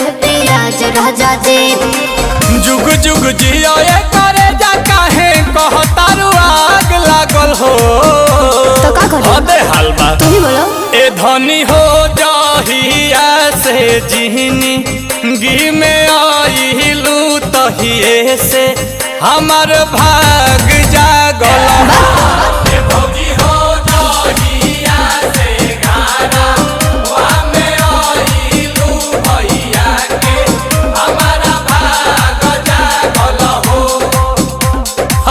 राजा जी जुग जुग जियो ये करे जा काहे कहतारू आग लागल हो तो का करी अबे हलवा तू ही बोलो ए धनी हो जहिया से जिहनी गी में आइलू तहिए से हमार भाग जागल ए भौजी हो जहिया से गाना वा में आइलू भैया के हमारा भाग जागल हो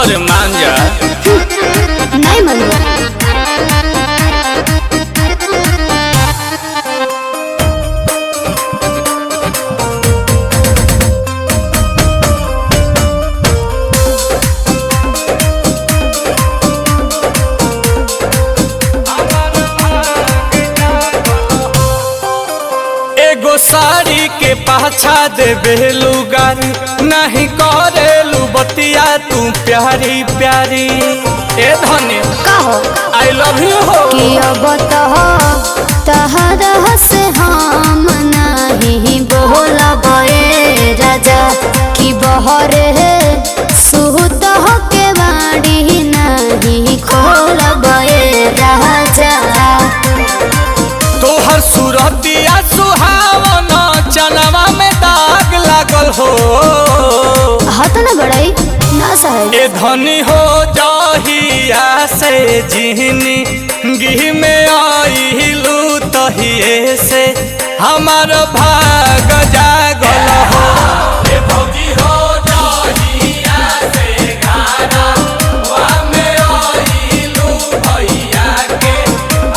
अरे मान जा नहीं मानूंगा एगो साड़ी के पाछा देबे लुगारी नहीं करेलू बतिया तू प्यारी प्यारी ए धनी का हो आई लव यू हो कि अब तो तहरा से हम नहीं बोलब ए राजा कि बहरे सुत हो के बाड़ी नहीं खोलब ए राजा तोहर सूरतिया सुहावन चनवा में दाग लागल हो हाथ ना बढ़ाई ना सहे ए धनी हो जहिया से जिहनी गी में आइलू तहिए से हमार भाग जागल हो ए भौजी हो जहिया से गाना वा में आइलू भैया के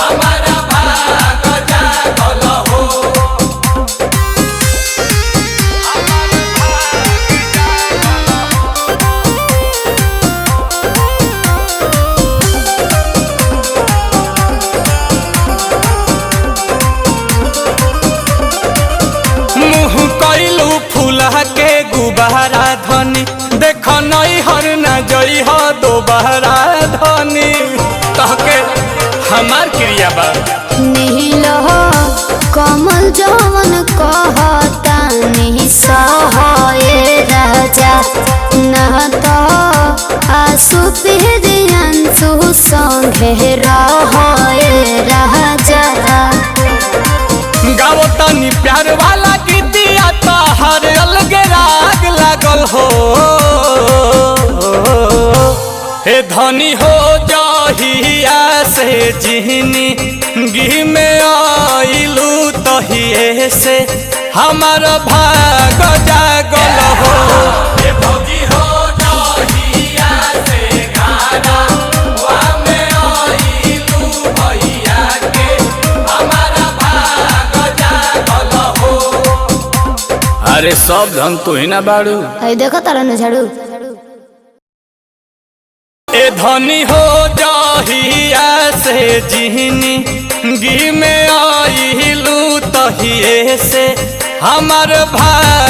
हमारा भाग जागल हो मुँह कैलू फूला के गुबारा धनी देख नई हर न जई हो दोबारा धनी कहके हमार क्रिया बा नील हो कमल जवन कहता नहीं सहे राजा न तो आंसू अंशु संगे रहे राजा गाओ तनी प्यार वाला गीतिया तो हर अलगे राग लागल हो हे धनी हो जहिया से जिहनी गी में आइलू तहिए से हमार भाग जागल हो हे भौजी हो जहिया से गाना वा में आइलू भैया के हमारा भाग जागल हो अरे सब धन तू ही ना बाड़ू आई देखो तारा न झाड़ू ए धनी हो जहिया से जिहनी गी में आइलू तहिए से हमार भाग